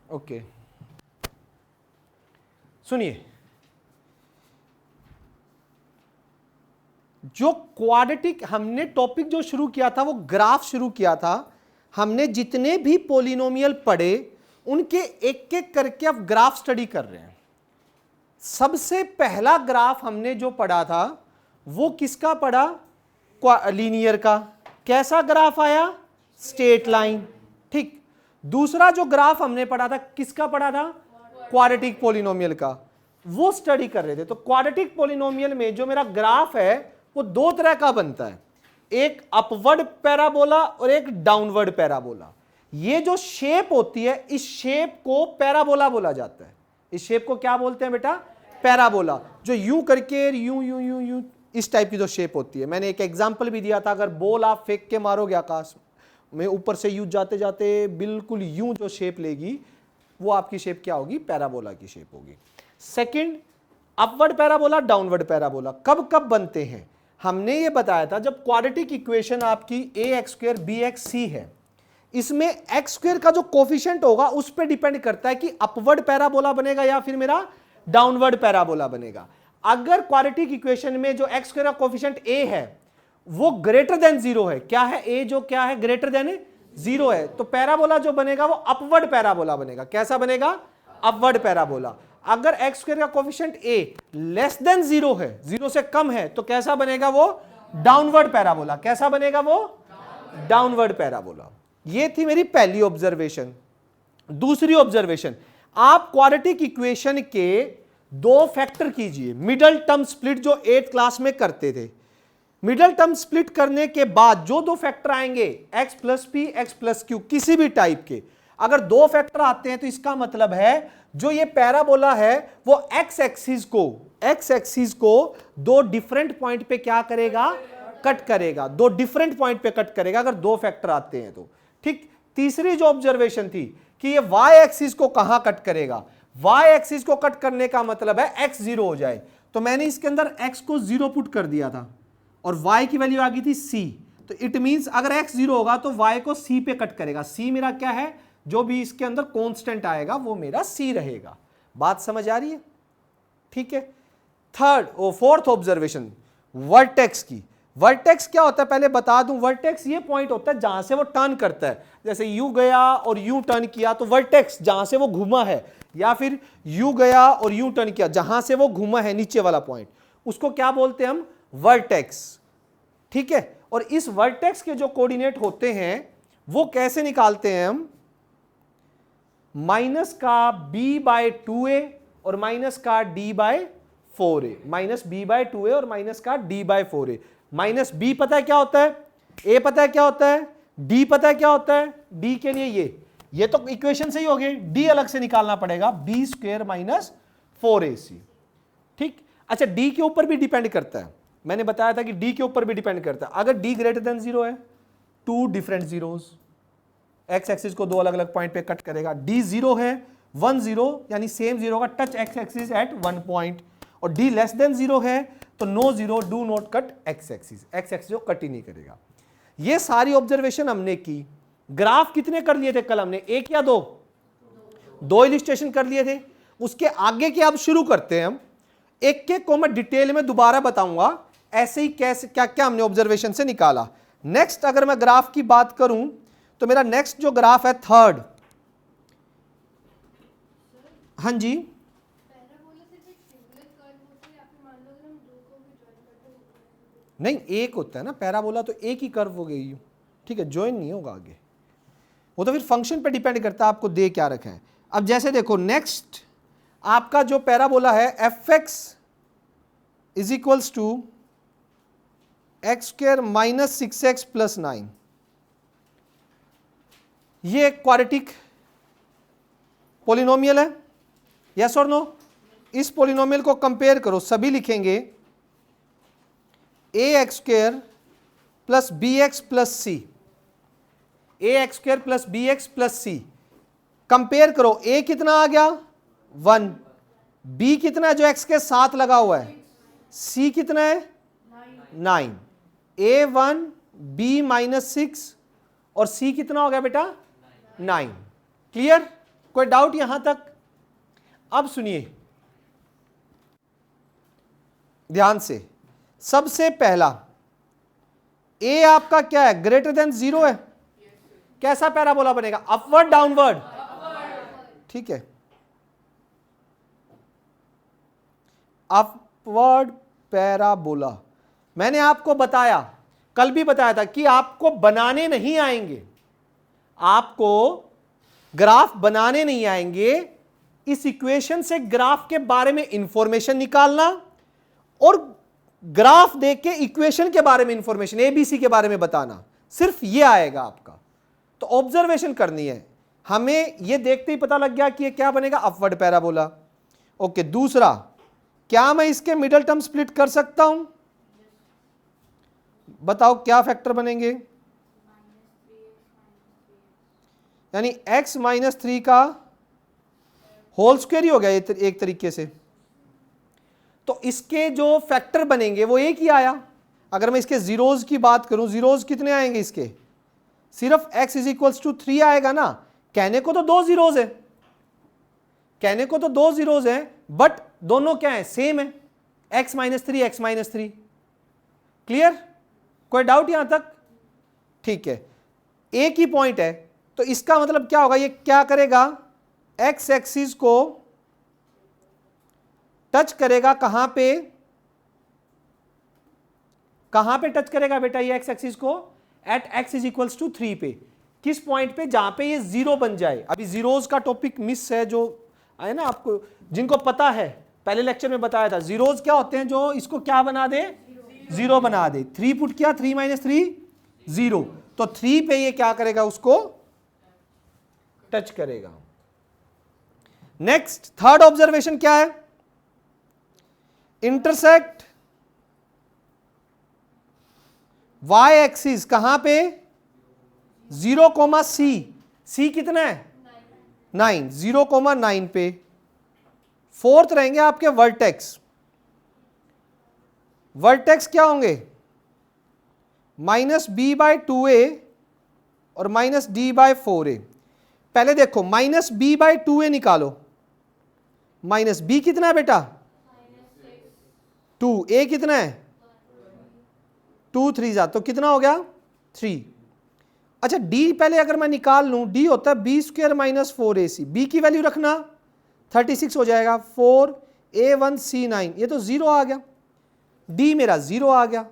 Okay सुनिए, जो quadratic हमने टॉपिक जो शुरू किया था वो ग्राफ शुरू किया था। हमने जितने भी पॉलिनोमियल पढ़े उनके एक एक करके अब ग्राफ स्टडी कर रहे हैं। सबसे पहला ग्राफ हमने जो पढ़ा था वो किसका पढ़ा? लीनियर का। कैसा ग्राफ आया? Straight line. ठीक। दूसरा जो ग्राफ हमने पढ़ा था किसका पढ़ा था? क्वाड्रेटिक पॉलिनोमियल का। वो स्टडी कर रहे थे। तो क्वाड्रेटिक पॉलिनोमियल में जो मेरा ग्राफ है वो दो तरह का बनता है, एक अपवर्ड पैराबोला और एक डाउनवर्ड पैराबोला। ये जो शेप होती है इस शेप को पैराबोला बोला जाता है। इस शेप को क्या बोलते हैं बेटा? पैराबोला। जो यूं करके यूं यूं यूं यूं इस टाइप की जो शेप होती है। मैंने एक एग्जांपल भी दिया था, अगर बॉल आप फेंक के मारोगे आकाश में, ऊपर से यूं जाते जाते बिल्कुल यूं जो शेप लेगी वो आपकी शेप क्या होगी? पैराबोला की शेप होगी। Second, upward parabola, downward parabola कब कब बनते हैं? हमने ये बताया था जब क्वाड्रेटिक इक्वेशन आपकी ax² bx c है, इसमें x² का जो कोफिशिएंट होगा उस पर डिपेंड करता है कि अपवर्ड पैराबोला बनेगा या फिर मेरा डाउनवर्ड पैराबोला बनेगा। अगर क्वाड्रेटिक इक्वेशन में जो x² का कोफिशिएंट a है वो ग्रेटर देन 0 है, क्या है? a जो क्या है? ग्रेटर देन 0 है, तो पैराबोला जो बनेगा वो अपवर्ड पैराबोला बनेगा। कैसा बनेगा? Upward parabola. अगर x² का कोफिशिएंट a लेस देन 0 है, 0 से कम है, तो कैसा बनेगा वो? Downward parabola. कैसा बनेगा वो? Downward parabola. ये थी मेरी पहली ऑब्जर्वेशन। दूसरी ऑब्जर्वेशन, आप क्वाड्रेटिक इक्वेशन के दो फैक्टर कीजिए। मिडल टर्म स्प्लिट जो 8th क्लास में करते थे, मिडल टर्म स्प्लिट करने के बाद जो दो फैक्टर आएंगे x plus p x plus q किसी भी टाइप के, अगर दो फैक्टर आते हैं तो इसका मतलब है जो ये पैराबोला है वो x एक्सिस को दो डिफरेंट पॉइंट पे क्या करेगा? कट करेगा। दो डिफरेंट पॉइंट पे कट करेगा अगर दो फैक्टर आते हैं तो। ठीक। तीसरी जो ऑब्जर्वेशन थी कि ये y एक्सिस को कहां कट करेगा? y एक्सिस को कट करने का मतलब है x 0 हो जाए, तो मैंने इसके अंदर x को 0 पुट कर दिया था और y की वैल्यू आ गई थी c। तो इट मींस अगर x 0 होगा तो y को c पे कट करेगा। c मेरा क्या है? जो भी इसके अंदर कांस्टेंट आएगा वो मेरा c रहेगा। बात समझ आ रही है? ठीक है। फोर्थ ऑब्जर्वेशन वर्टेक्स की। वर्टेक्स क्या होता है पहले बता दूं। वर्टेक्स ये पॉइंट होता है जहां से वो टर्न करता है। जैसे यू गया और यू टर्न किया तो वर्टेक्स जहां से वो घुमा है, या फिर यू गया और यू टर्न किया जहां से वो घुमा है, नीचे वाला पॉइंट, उसको क्या बोलते हैं हम? वर्टेक्स। ठीक है। और इस वर्टेक्स के जो कोऑर्डिनेट होते हैं वो कैसे निकालते हैं हम? माइनस का b/2a और माइनस का d/4a। माइनस b/2a और माइनस का d/4a। माइनस b पता है क्या होता है? a पता है क्या होता है? d पता है क्या होता है? d के लिए ये तो इक्वेशन से ही हो गई, d अलग से निकालना पड़ेगा, b² माइनस 4ac। ठीक। अच्छा, d के ऊपर भी डिपेंड करता है। मैंने बताया था कि d के ऊपर भी डिपेंड करता है। अगर d ग्रेटर देन 0 है, two different zeros, x axis को दो अलग अलग पॉइंट पे कट करेगा। d 0 है, 1 0 यानी सेम 0 का touch x axis at 1 point, और d लेस देन 0 है तो no 0 do not cut x axis को कट ही नहीं करेगा। ये सारी ऑब्जर्वेशन हमने की। ग्राफ कितने कर लिए थे कल हमने? एक या दो? दो इलिस्ट्रेशन कर लिए थे। उसके आगे के अब शुरू करते हैं हम। एक एक को मैं डिटेल में दोबारा बताऊंगा ऐसे ही कैसे क्या क्या हमने ऑब्जर्वेशन से निकाला। नेक्स्ट अगर मैं ग्राफ की बात करूं तो मेरा नेक्स्ट जो ग्राफ है थर्ड। हाँ जी, नहीं एक होता है ना पैराबोला, तो एक ही कर्व हो गई। ठीक है, ज्वाइन नहीं होगा आगे, वो तो फिर फंक्शन पे डिपेंड करता है आपको दे क्या रखा है। अब जैसे देखो नेक्स्ट आपका जो पैराबोला है fx is equals to x² minus 6x plus 9, ये एक क्वाड्रेटिक पॉलिनोमियल है, यस और नो? इस पॉलिनोमियल को कंपेयर करो, सभी लिखेंगे ax² plus bx plus c, ax² plus bx plus c। Compare करो, a कितना आ गया? 1, b कितना है जो x के साथ लगा हुआ है? c कितना है? 9। a1 b माइनस 6 और c कितना हो गया बेटा? 9। क्लियर? कोई डाउट यहां तक? अब सुनिए ध्यान से, सबसे पहला ए आपका क्या है, ग्रेटर देन 0 है। कैसा पैराबोला बनेगा, अपवर्ड डाउनवर्ड? ठीक है, अपवर्ड पैराबोला। मैंने आपको बताया, कल भी बताया था कि आपको बनाने नहीं आएंगे, आपको ग्राफ बनाने नहीं आएंगे। इस इक्वेशन से ग्राफ के बारे में इंफॉर्मेशन निकालना और ग्राफ देख के इक्वेशन के बारे में इंफॉर्मेशन, एबीसी के बारे में बताना, सिर्फ ये आएगा आपका। तो ऑब्जर्वेशन करनी है हमें, ये देखते ही पता लग गया कि ये क्या बनेगा, अपवर्ड पैराबोला। ओके, दूसरा, क्या मैं इसके मिडल टर्म स्प्लिट कर सकता हूं? बताओ क्या फैक्टर बनेंगे? यानी x माइनस 3 का होल स्क्वायर ही हो गया एक तरीके से। तो इसके जो फैक्टर बनेंगे वो एक ही आया। अगर मैं इसके जीरोज की बात करूं, जीरोज कितने आएंगे इसके? सिर्फ x इज इक्वल्स टू 3 आएगा ना। कहने को तो दो जीरोज है, कहने को तो दो जीरोज है, बट दोनों क्या है, सेम है, x minus 3 x minus 3। Clear? कोई डाउट यहां तक? ठीक है, एक ही पॉइंट है। तो इसका मतलब क्या होगा, ये क्या करेगा, x एक्सिस को टच करेगा, कहां पे, कहां पे टच करेगा बेटा ये x एक्सिस को? At x is equals to 3 पे। किस पॉइंट पे? जहां पे ये 0 बन जाए। अभी जीरोज का टॉपिक मिस है, जो है ना, आपको जिनको पता है पहले लेक्चर में बताया था, जीरोज क्या होते हैं, जो इसको क्या बना दे, 0 बना दे। 3 पुट किया, 3 माइनस 3 0, तो 3 पे ये क्या करेगा, उसको टच करेगा। नेक्स्ट, थर्ड ऑब्जर्वेशन क्या है, इंटरसेक्ट y एक्सिस कहां पे, 0, c कितना है, 9, 0,9 पे। फोर्थ रहेंगे आपके वर्टेक्स। वर्टेक्स क्या होंगे, -b/2a और -d/4a। पहले देखो -b/2a निकालो। -b कितना है बेटा, 2, a कितना है, 2 3 जा, तो कितना हो गया, 3। अच्छा, d पहले अगर मैं निकाल लूं, d होता है b² - 4ac। b की वैल्यू रखना, 36 हो जाएगा, 4a1c9, ये तो 0 आ गया, d मेरा 0 आ गया।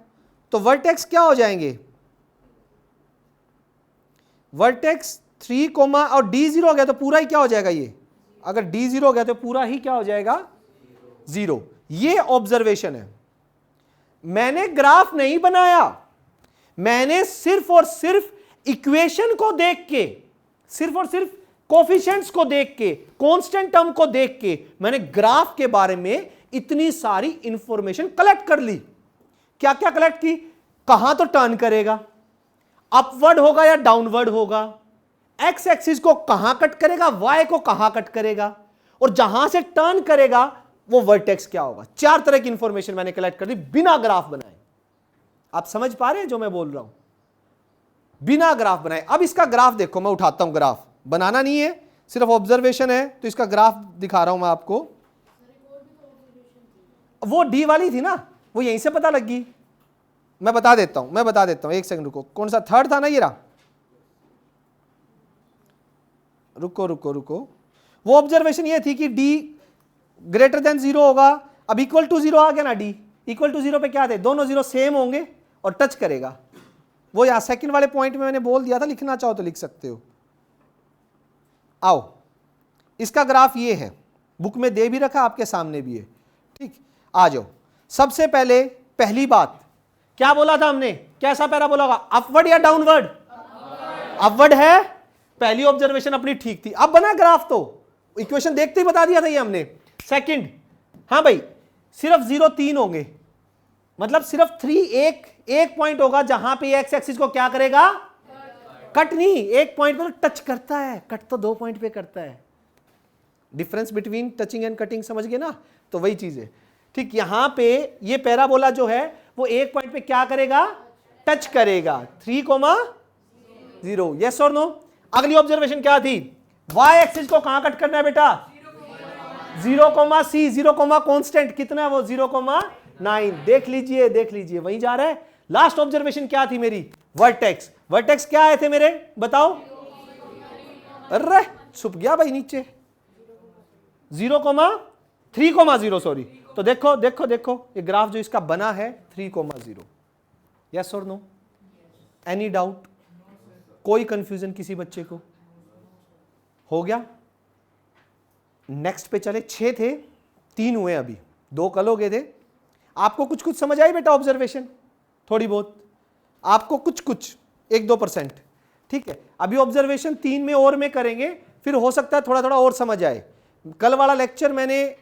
तो वर्टेक्स क्या हो जाएंगे, वर्टेक्स 3, और d 0 हो गया तो पूरा ही क्या हो जाएगा, ये अगर d 0 हो गया तो पूरा ही क्या हो जाएगा, 0। ये ऑब्जर्वेशन है। मैंने ग्राफ नहीं बनाया, मैंने सिर्फ और सिर्फ इक्वेशन को देख के, सिर्फ और सिर्फ कोफिशिएंट्स को देख के, कांस्टेंट टर्म को देख के मैंने ग्राफ के बारे में इतनी सारी इंफॉर्मेशन कलेक्ट कर ली। क्या क्या कलेक्ट की, कहां तो टर्न करेगा, अपवर्ड होगा या डाउनवर्ड होगा, एक्स एक्सिस को कहां कट करेगा, वाई को कहां कट करेगा, और जहां से टर्न करेगा वो वर्टेक्स क्या होगा। 4 तरह की इंफॉर्मेशन मैंने कलेक्ट कर दी बिना ग्राफ बनाए। आप समझ पा रहे हैं जो मैं बोल रहा हूं, बिना ग्राफ बनाए। अब इसका ग्राफ देखो, मैं उठाता हूं, ग्राफ बनाना नहीं है, सिर्फ ऑब्जर्वेशन है, तो इसका ग्राफ दिखा रहा हूं मैं आपको। वो डी वाली थी ना, वो यहीं से पता लगी। मैं बता देता हूं, एक सेकंड रुको। कौन सा थर्ड था ना, ये रहा, रुको। वो ऑब्जर्वेशन ये थी कि d ग्रेटर देन 0 होगा। अब इक्वल टू 0 आ गया ना, d इक्वल टू 0 पे क्या थे, दोनों 0 सेम होंगे और टच करेगा। वो यहां सेकंड वाले पॉइंट में मैंने बोल दिया था, लिखना चाहो तो लिख सकते हो। आओ, इसका ग्राफ ये है, बुक में दे भी रखा, आपके सामने भी है, ठीक। आ जाओ, सबसे पहले पहली बात क्या बोला था हमने, कैसा पैराबोला होगा, अपवर्ड या डाउनवर्ड? अपवर्ड है, पहली ऑब्जर्वेशन अपनी ठीक थी। अब बना ग्राफ, तो इक्वेशन देखते ही बता दिया था ये हमने। सेकंड, हाँ भाई, सिर्फ 0 3 होंगे, मतलब सिर्फ 3 एक पॉइंट होगा जहां पे एक्स एक्सिस को क्या करेगा, कट नहीं, एक पॉइंट पे तो टच करता है, कट तो 2 पॉइंट पे करता है। Difference between touching and cutting समझ गए ना, तो वही चीज है, ठीक। यहां पे ये पैराबोला जो है वो एक पॉइंट पे क्या करेगा, टच करेगा, 3, 0, यस और नो। अगली ऑब्जर्वेशन क्या थी, वाई एक्सिस को कहां कट करना है बेटा? 0,c, 0, कांस्टेंट कितना है वो? 0,9। देख लीजिए देख लीजिए, वहीं जा रहा है। लास्ट ऑब्जर्वेशन क्या थी मेरी? वर्टेक्स। वर्टेक्स क्या आए थे मेरे, बताओ? अरे छुप गया भाई नीचे। 0,3,0, सॉरी। तो देखो देखो देखो ये ग्राफ जो इसका बना है 3,0। यस और नो? Any doubt? कोई कंफ्यूजन किसी बच्चे को? हो गया? नेक्स्ट पे चले। 6 थे, 3 हुए अभी, 2 कल हो गए थे। आपको कुछ कुछ समझ आई बेटा ऑब्जर्वेशन? थोड़ी बहुत आपको कुछ कुछ 1-2%, ठीक है। अभी ऑब्जर्वेशन 3 में और में करेंगे, फिर हो सकता है थोड़ा थोड़ा और समझ आए। कल वाला लेक्चर मैंने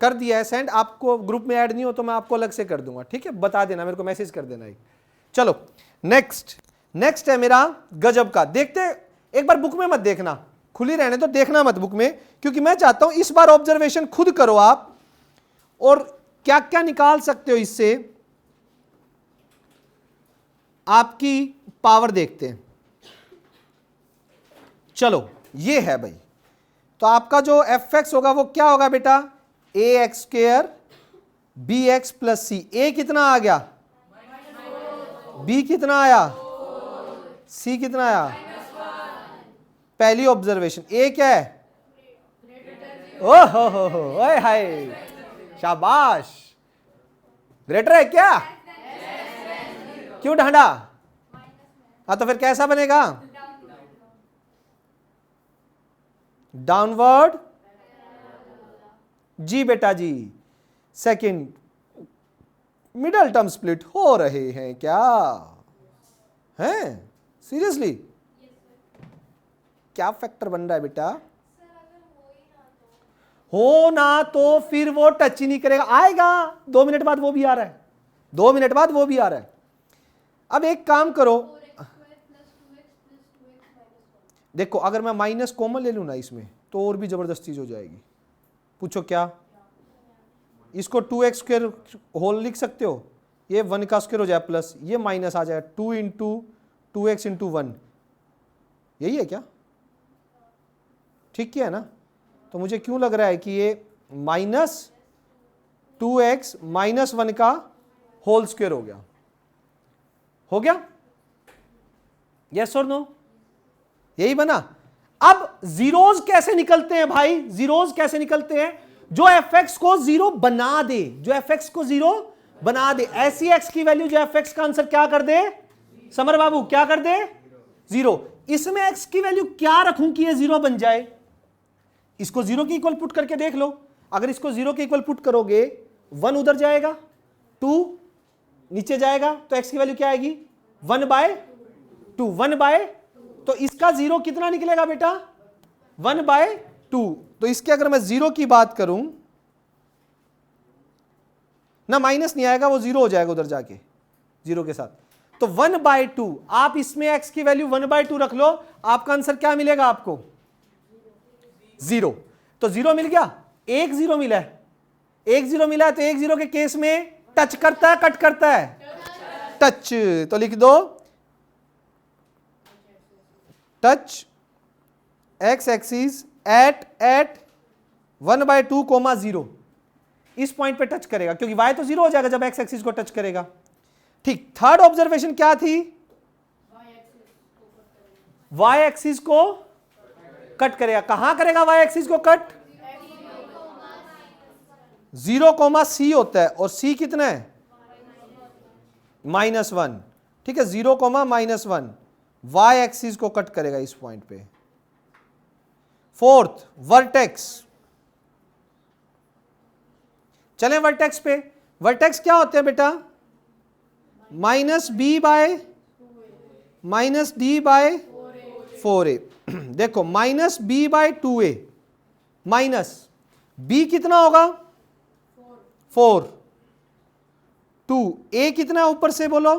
कर दिया है सेंड, आपको ग्रुप में ऐड नहीं हो तो मैं आपको अलग से कर दूंगा, ठीक है। बता देना मेरे को, मैसेज कर देना एक। चलो नेक्स्ट है मेरा गजब का। देखते, एक बार बुक में मत देखना, खुली रहने तो, देखना मत बुक में, क्योंकि मैं चाहता हूं इस बार ऑब्जर्वेशन खुद करो आप, और क्या क्या निकाल सकते हो इससे, आपकी पावर देखते हैं। चलो ये है भाई, तो आपका जो एफ एक्स होगा वो क्या होगा बेटा? A X square B X plus C. A कितना आ गया? बी कितना आया? सी कितना आया? पहली ऑब्जर्वेशन, ए क्या है? ओहो हो, ओए हाय, शाबाश। ग्रेटर है क्या? क्यों ढांडा? हाँ तो फिर कैसा बनेगा? डाउनवर्ड जी बेटा जी। सेकंड, मिडल टर्म स्प्लिट हो रहे हैं क्या? हैं सीरियसली? क्या फैक्टर बन रहा है बेटा? हो ना तो फिर वो टच ही नहीं करेगा। आएगा 2 मिनट बाद, वो भी आ रहा है, 2 मिनट बाद वो भी आ रहा है। अब एक काम करो, देखो अगर मैं माइनस कॉमन ले लूं ना इसमें, तो और भी जबरदस्त चीज हो जाएगी। पूछो क्या? इसको 2x स्क्वायर होल लिख सकते हो, ये 1 का स्क्वायर हो जाए प्लस, ये माइनस आ जाए 2 इंटू 2x इंटू 1। यही है क्या? ठीक किया है ना? तो मुझे क्यों लग रहा है कि ये माइनस 2x माइनस 1 का होल स्क्वायर हो गया? हो गया? यस और नो? यही बना। अब जीरोज कैसे निकलते हैं भाई? जीरोज कैसे निकलते हैं? जो fx को 0 बना दे, जो fx को 0 बना दे, ऐसी x की वैल्यू जो fx का आंसर क्या कर दे? समर बाबू क्या कर दे? 0। इसमें x की वैल्यू क्या रखूं कि ये 0 बन जाए? इसको 0 के इक्वल पुट करके देख लो। अगर इसको 0 के इक्वल पुट करोगे, 1 उधर जाएगा, 2 नीचे जाएगा, तो x की वैल्यू क्या आएगी? 1/2। 1/, तो इसका 0 कितना निकलेगा बेटा? 1/2। तो इसके अगर मैं 0 की बात करूं ना, माइनस नहीं आएगा, वो 0 हो जाएगा उधर जाके 0 के साथ। तो 1/2, आप इसमें x की वैल्यू 1/2 रख लो, आपका आंसर क्या मिलेगा आपको? 0। तो 0 मिल गया, एक 0 मिला है, एक 0 मिला है, तो एक 0 के केस में टच करता है कट करता है? टच। तो लिख दो टच x एक्सिस एट 1/2, 0। इस पॉइंट पे टच करेगा, क्योंकि y तो 0 हो जाएगा जब x एक्सिस को टच करेगा। ठीक। थर्ड ऑब्जर्वेशन क्या थी? y एक्सिस को कट करेगा। कहां करेगा y एक्सिस को कट? 0,c होता है, और c कितना है? -1। ठीक है, 0,-1 y एक्सिस को कट करेगा इस पॉइंट पे। Fourth, vertex. चलें वर्टेक्स पे। वर्टेक्स क्या होते हैं बेटा? -d/4a। देखो -b/2a, माइनस b कितना होगा? 4। 2, a कितना ऊपर से बोलो?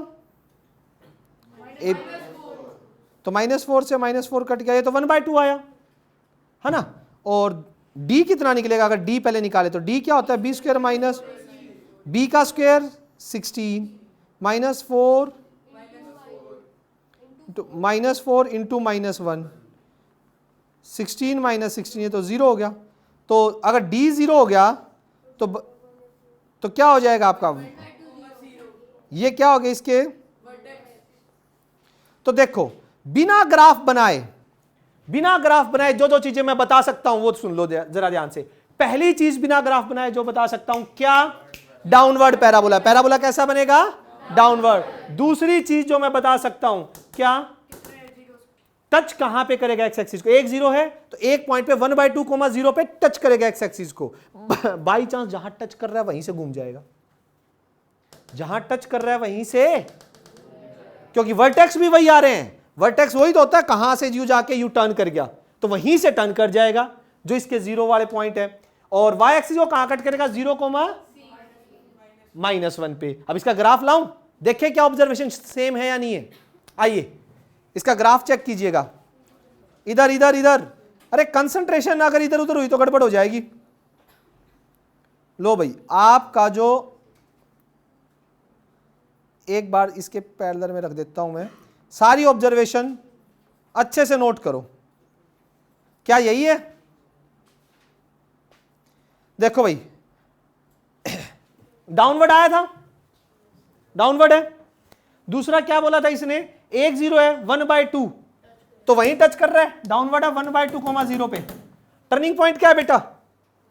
a, तो -4 से -4 कट गया, ये तो 1/2 आया है ना। और d कितना निकलेगा? अगर d पहले निकाले तो d क्या होता है? b स्क्वायर माइनस b का स्क्वायर 16 -4 -4 इंटू -1, 16 माइनस 16 ये तो 0 हो गया। तो अगर d 0 हो गया तो क्या हो जाएगा आपका, ये क्या हो गया इसके। तो देखो बिना ग्राफ बनाए जो चीजें मैं बता सकता हूं वो सुन लो जरा ध्यान से। पहली चीज बिना ग्राफ बनाए जो बता सकता हूं क्या, डाउनवर्ड पैराबोला। पैराबोला कैसा बनेगा, डाउनवर्ड। दूसरी चीज जो मैं बता सकता हूं क्या, टच कहां पे करेगा एक्स एक्सिस को, 1 0 है तो एक पॉइंट पे 1/2, 0 पे टच करेगा एक्स एक्सिस को। बाई चांस जहां टच कर रहा है वहीं से घूम जाएगा, जहां टच कर रहा है वहीं से, क्योंकि वर्टेक्स भी वही आ रहे हैं। वर्टेक्स वही तो होता है, कहां से यू जाके यू टर्न कर गया तो वहीं से टर्न कर जाएगा जो इसके 0 वाले पॉइंट है। और वाई एक्सिस को कहां कट करेगा, 0, -1 पे। अब इसका ग्राफ लाऊं, देखें क्या ऑब्जर्वेशन सेम है या नहीं है। आइए इसका ग्राफ चेक कीजिएगा। इधर इधर इधर, अरे कंसंट्रेशन अगर इधर उधर हुई तो गड़बड़ हो जाएगी। लो भाई आपका जो, एक बार इसके पैरेलल में रख देता हूं मैं, सारी ऑब्जर्वेशन अच्छे से नोट करो। क्या यही है, देखो भाई डाउनवर्ड आया था, डाउनवर्ड है। दूसरा क्या बोला था इसने, 1 0 है, 1/2 तो वहीं टच कर रहा है, डाउनवर्ड है 1/2, 0 पे। टर्निंग पॉइंट क्या है बेटा,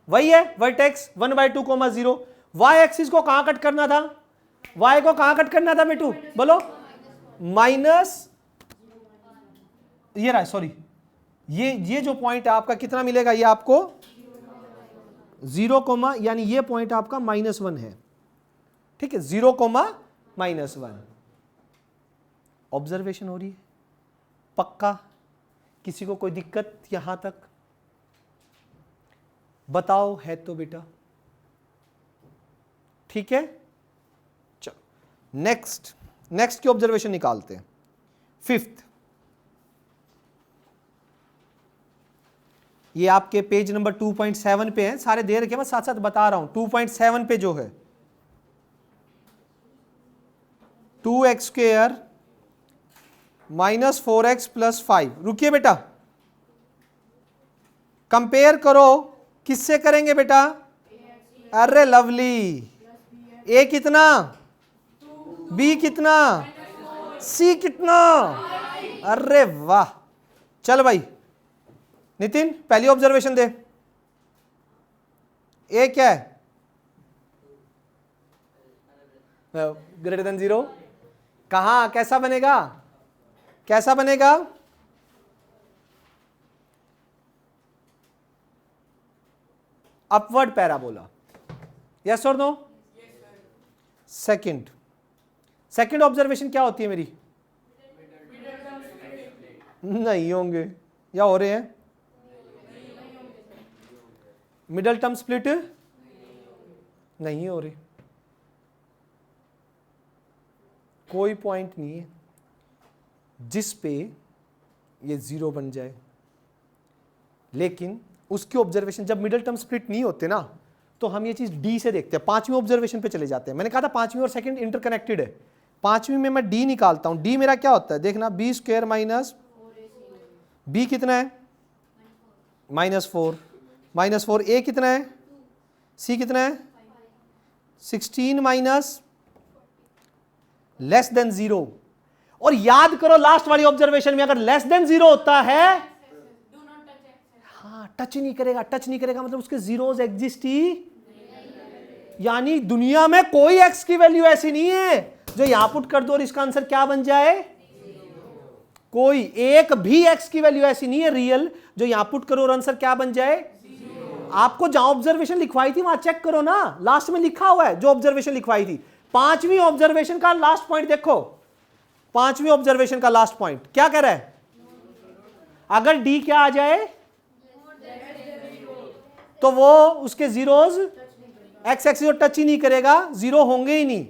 वही है वर्टेक्स 1/2, 0। वाई एक्सिस को कहां कट करना था, वाई को कहां कट करना था बेटू, बोलो, माइनस, ये रहा, सॉरी ये जो पॉइंट है आपका कितना मिलेगा, ये आपको 0, यानी ये पॉइंट आपका -1 है, ठीक है, 0, -1। ऑब्जर्वेशन हो रही है पक्का, किसी को कोई दिक्कत यहां तक बताओ है तो बेटा, ठीक है। चलो नेक्स्ट की ऑब्जर्वेशन निकालते हैं। 5th, ये आपके पेज नंबर 2.7 पे है, सारे दे रखे, मैं साथ साथ बता रहा हूं। 2.7 पे जो है 2x² -4x + 5, रुकिए बेटा, कंपेयर करो, किससे करेंगे बेटा, अरे लवली, ए कितना, बी कितना, सी कितना, अरे वाह। चल भाई नितिन पहली ऑब्जर्वेशन दे, ए क्या है, >0, कहां, कैसा बनेगा, कैसा बनेगा, अपवर्ड पैराबोला, यस और नो। सेकंड ऑब्जर्वेशन क्या होती है मेरी, नहीं होंगे या हो रहे हैं, मिडल टर्म स्प्लिट नहीं हो रही, कोई पॉइंट नहीं है जिस पे ये 0 बन जाए। लेकिन उसकी ऑब्जर्वेशन जब मिडल टर्म स्प्लिट नहीं होते ना, तो हम ये चीज डी से देखते हैं। 5वीं ऑब्जर्वेशन पे चले जाते हैं। मैंने कहा था 5वीं और सेकंड इंटरकनेक्टेड है। 5वीं में मैं डी निकालता हूं, डी मेरा क्या होता है देखना, b² - b कितना है, -4 a कितना है, c कितना है, 16 माइनस <0। और याद करो लास्ट वाली ऑब्जर्वेशन में अगर <0 होता है, हाँ टच नहीं करेगा मतलब उसके जीरोस एग्जिस्ट ही, यानी दुनिया में कोई x की वैल्यू ऐसी नहीं है जो यहां पुट कर दो और इसका आंसर क्या बन जाए, कोई एक भी x की वैल्यू ऐसी नहीं है रियल जो यहां पुट करो और आंसर क्या बन जाए। आपको जहां ऑब्जर्वेशन लिखवाई थी वहां चेक करो ना, लास्ट में लिखा हुआ है जो ऑब्जर्वेशन लिखवाई थी। 5वीं ऑब्जर्वेशन का लास्ट पॉइंट देखो, 5वीं ऑब्जर्वेशन का लास्ट पॉइंट क्या कह रहा है, अगर डी क्या आ जाए तो वो उसके जीरोस एक्स एक्सिस को टच ही नहीं करेगा, 0 होंगे ही नहीं।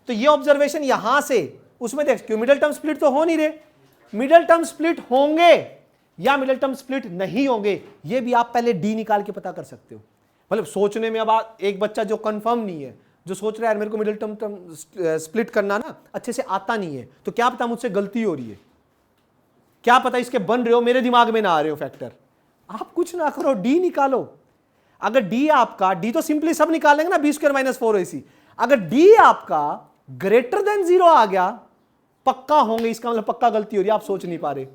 तो ये ऑब्जर्वेशन यहां से उसमें देख, क्यों मिडल टर्म स्प्लिट तो हो नहीं रहे, मिडल टर्म स्प्लिट होंगे या मिडल टर्म स्प्लिट नहीं होंगे, ये भी आप पहले डी निकाल के पता कर सकते हो। मतलब सोचने में अब एक बच्चा जो कंफर्म नहीं है, जो सोच रहा है मेरे को मिडिल टर्म स्प्लिट करना ना अच्छे से आता नहीं है, तो क्या पता मुझसे गलती हो रही है, क्या पता इसके बन रहे हो मेरे दिमाग में ना आ रहे हो फैक्टर, आप कुछ ना करो, डी निकालो। अगर डी आपका, डी तो सिंपली सब निकालेंगे ना, बी स्क्वायर माइनस 4ac। अगर डी आपका ग्रेटर देन 0 आ गया, पक्का होंगे, इसका मतलब पक्का गलती हो रही है, आप सोच नहीं पा रहे।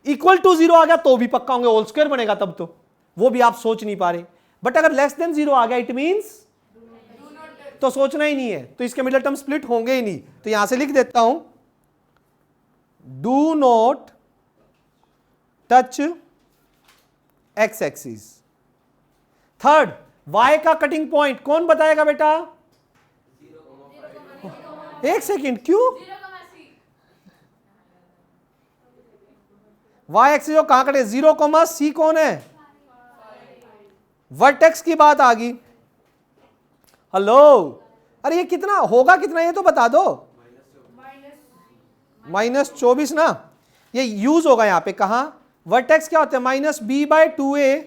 इक्वल टू 0 आ गया तो भी पक्का होंगे, होल स्क्वायर बनेगा तब तो, वो भी आप सोच नहीं पा रहे। बट अगर लेस देन 0 आ गया इट मींस तो सोचना ही नहीं है, तो इसके मिडिल टर्म स्प्लिट होंगे ही नहीं। तो यहां से लिख देता हूं, do not touch x axis. Third, y का कटिंग पॉइंट कौन बताएगा बेटा? एक सेकंड, क्यों? y एक्सिस जो कहां कटे? 0, c कौन है? वर्टेक्स की बात आ गई। हेलो, अरे ये कितना होगा, कितना ये तो बता दो। -24 ना, ये यूज होगा यहां पे। कहां? वर्टेक्स क्या होता है? -b/2a,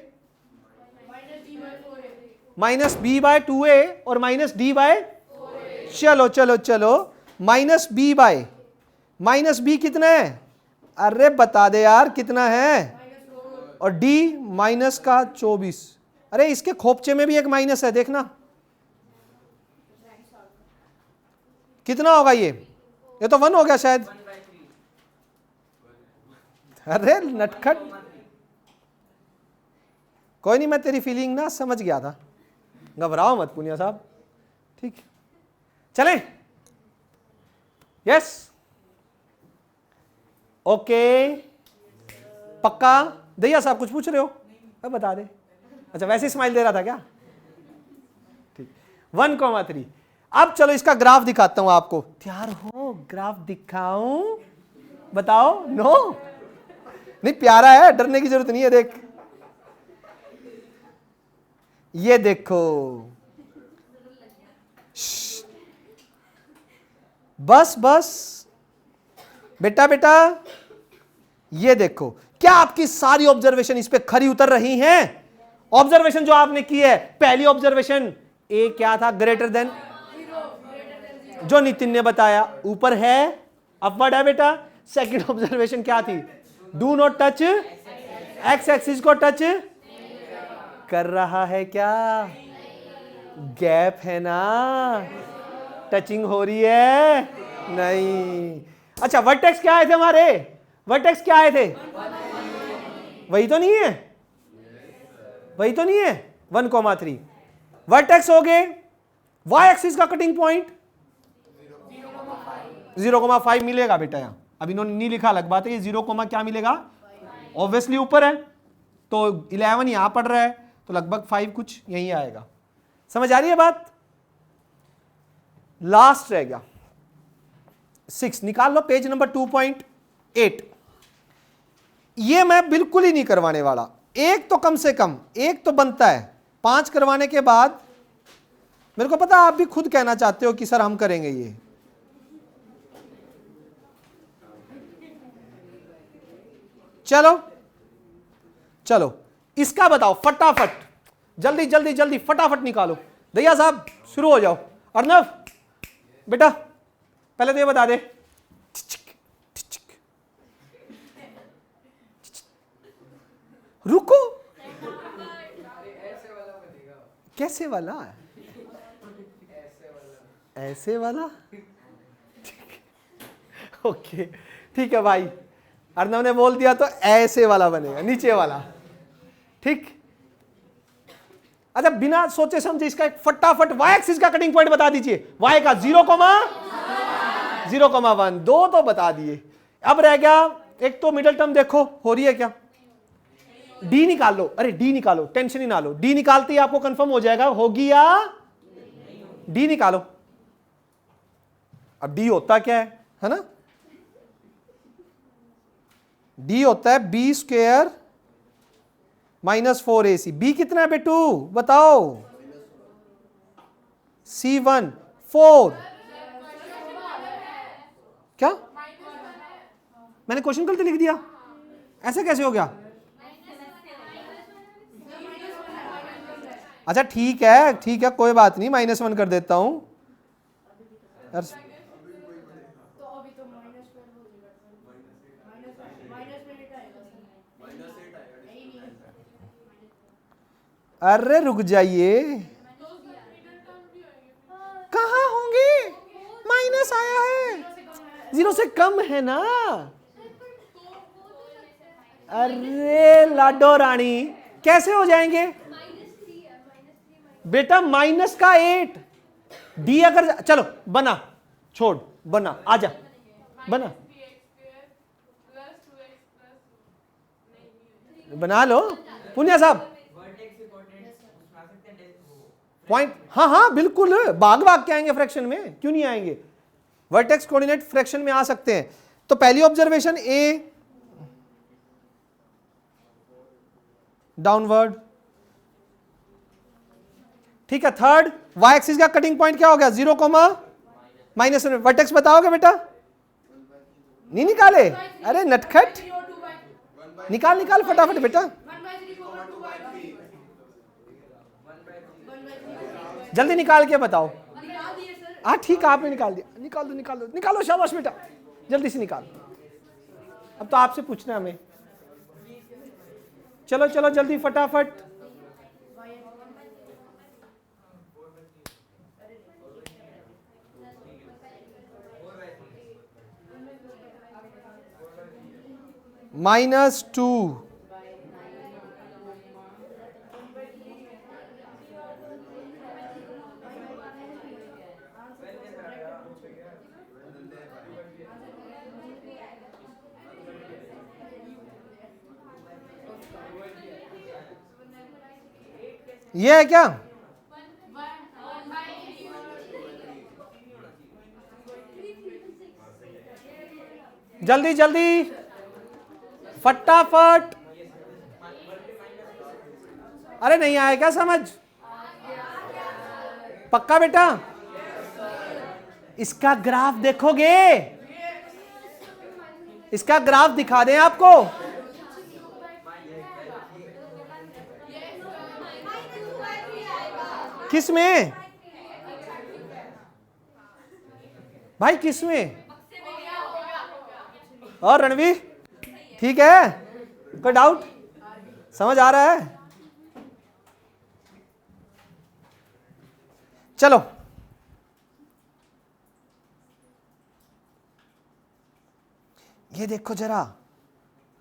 -b/2a और -d/, चलो चलो चलो, -b कितना है? अरे बता दे यार कितना है? और d -24। अरे इसके खोपचे में भी एक माइनस है, देखना कितना होगा ये तो 1 हो गया शायद। अरे नटखट, कोई नहीं, मैं तेरी फीलिंग ना समझ गया था, घबराओ मत पुनिया साहब, ठीक है चले। यस, ओके, पक्का? दैया साहब कुछ पूछ रहे हो? अब बता दे। अच्छा वैसे स्माइल दे रहा था क्या? ठीक, 1,3। अब चलो इसका ग्राफ दिखाता हूं आपको। तैयार हो? ग्राफ दिखाऊं? बताओ। नो नहीं, प्यारा है, डरने की जरूरत नहीं है। देख, ये देखो, बस बस बेटा बेटा, ये देखो, क्या आपकी सारी ऑब्जर्वेशन इस पे खरी उतर रही हैं? ऑब्जर्वेशन जो आपने की है, पहली ऑब्जर्वेशन ए क्या था? ग्रेटर देन, जो नितिन ने बताया, ऊपर है, अपवर्ड है बेटा। सेकंड ऑब्जर्वेशन क्या थी? Do not touch x axis को टच कर रहा है क्या? गैप है ना, टचिंग हो रही है नहीं। अच्छा वर्टेक्स क्या आए थे हमारे? वर्टेक्स क्या आए थे? वही तो नहीं है, वही तो नहीं है, 1,3 वर्टेक्स हो गए। वाई एक्सिस का कटिंग पॉइंट 0,5 मिलेगा बेटा। यहां अब इन्होंने नहीं लिखा, अलग बात है। ये 0, क्या मिलेगा? ऑब्वियसली ऊपर है, तो 11 यहां पड़ रहा है, तो लगभग 5 कुछ यहीं आएगा। समझ आ रही है बात? लास्ट रह गया 6, निकाल लो पेज नंबर 2.8। ये मैं बिल्कुल ही नहीं करवाने वाला, एक तो कम से कम एक तो बनता है। 5 करवाने के बाद मेरे को पता आप भी खुद कहना चाहते हो कि सर हम करेंगे ये। चलो चलो इसका बताओ फटाफट, जल्दी जल्दी जल्दी फटाफट निकालो। दैया साहब शुरू हो जाओ। अर्नव बेटा पहले तो ये बता दे, रुको, कैसे वाला? ऐसे वाला? ओके ठीक है भाई, अर्नव ने बोल दिया तो ऐसे वाला बनेगा, नीचे वाला। ठीक, अच्छा बिना सोचे समझे इसका एक फटाफट वाई एक्सिस का कटिंग पॉइंट बता दीजिए। वाई का 0,1, दो तो बता दिए। अब रह गया एक तो मिडिल टर्म, देखो हो रही है क्या? डी निकाल लो। अरे डी निकालो, टेंशन ही ना लो, डी निकालते ही आपको कंफर्म हो जाएगा होगी या डी निकालो। अब डी होता क्या है ना? डी होता है बी स्क्वेयर -4ac। बी कितना है बेटू बताओ? C1 4। क्या मैंने क्वेश्चन गलत लिख दिया? ऐसे कैसे हो गया? अच्छा ठीक है कोई बात नहीं, -1 कर देता हूं। अरे रुक जाइए, कहाँ होंगे, माइनस आया है, 0 से कम है ना। अरे लाडो रानी कैसे हो जाएंगे बेटा, माइनस का 8 डी अगर, चलो बना, छोड़ बना, आजा बना, बना लो पुण्य साहब पॉइंट। हाँ हाँ बिल्कुल, भाग भाग के आएंगे फ्रैक्शन में, क्यों नहीं आएंगे, वर्टेक्स कोऑर्डिनेट फ्रैक्शन में आ सकते हैं। तो पहली ऑब्जर्वेशन ए डाउनवर्ड, ठीक है। थर्ड, वाई एक्सिस का कटिंग पॉइंट क्या हो गया, 0, माइनस। वर्टेक्स बताओगे बेटा, नहीं निकाले, अरे नटखट, निकाल निकाल फटाफट बेटा, जल्दी निकाल के बताओ। हाँ ठीक है, आपने निकाल दिया, निकाल दो निकाल दो निकालो, शाबाश बेटा, जल्दी से निकाल। अब तो आपसे पूछना है हमें, चलो चलो जल्दी फटाफट। -2 ये है क्या, जल्दी जल्दी फटाफट। अरे नहीं आया क्या समझ, पक्का बेटा, इसका ग्राफ देखोगे, इसका ग्राफ दिखा दें आपको, किस में भाई, किस में, और रणवीर ठीक है, कोई डाउट, समझ आ रहा है, चलो ये देखो जरा,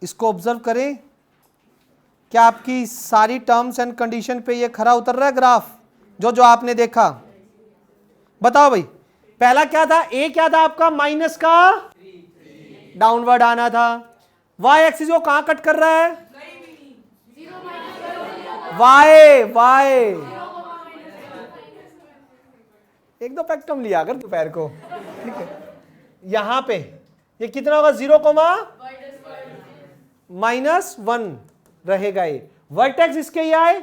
इसको ऑब्जर्व करें, क्या आपकी सारी टर्म्स एंड कंडीशन पे ये खरा उतर रहा है ग्राफ, जो जो आपने देखा, बताओ भाई। पहला क्या था, ए क्या था आपका, माइनस का डाउनवर्ड आना था, वाई एक्सिस को कहां कट कर रहा है, वाई वाई, एक दो पैक कम लिया अगर दोपहर को, ठीक है। यहां पे ये कितना होगा, 0, -1 रहेगा ये, वर्टेक्स इसके ही आए,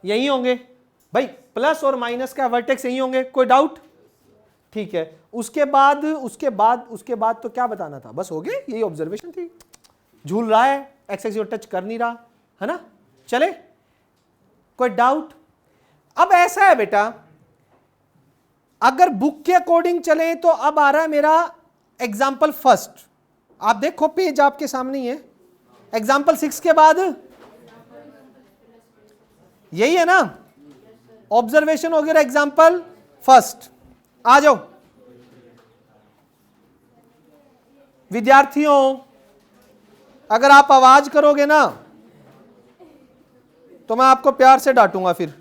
यही होंगे भाई, प्लस और माइनस का वर्टेक्स यही होंगे, कोई डाउट, ठीक है। उसके बाद तो क्या बताना था, बस हो गए, यही ऑब्जर्वेशन थी, झूल रहा है, एक्स एक्सिस टच कर नहीं रहा है ना, चले, कोई डाउट। अब ऐसा है बेटा, अगर बुक के अकॉर्डिंग चले तो अब आ रहा है मेरा एग्जाम्पल फर्स्ट, आप देखो पेज आपके सामने ही है, एग्जाम्पल 6 के बाद यही है ना, ऑब्जर्वेशन हो गया एग्जाम्पल फर्स्ट। आ जाओ विद्यार्थियों, अगर आप आवाज करोगे ना तो मैं आपको प्यार से डांटूंगा फिर।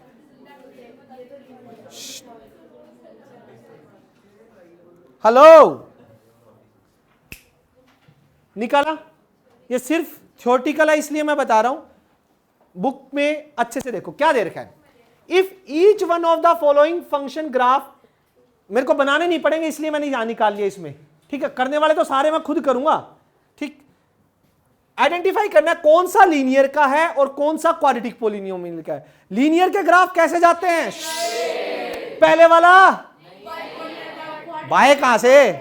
हेलो, निकाला, ये सिर्फ थ्योरेटिकल है इसलिए मैं बता रहा हूं, बुक में अच्छे से देखो क्या दे रखा है, if each one of the following function graph, मेरे को बनाने नहीं पड़ेंगे इसलिए मैंने यहां निकाल लिया इसमें, ठीक है, करने वाले तो सारे मैं खुद करूंगा, ठीक। आइडेंटिफाई करना कौन सा लीनियर का है और कौन सा क्वाड्रेटिक पॉलिनोमियल का है। लीनियर के ग्राफ कैसे जाते हैं, पहले वाला बाएं, कहां से,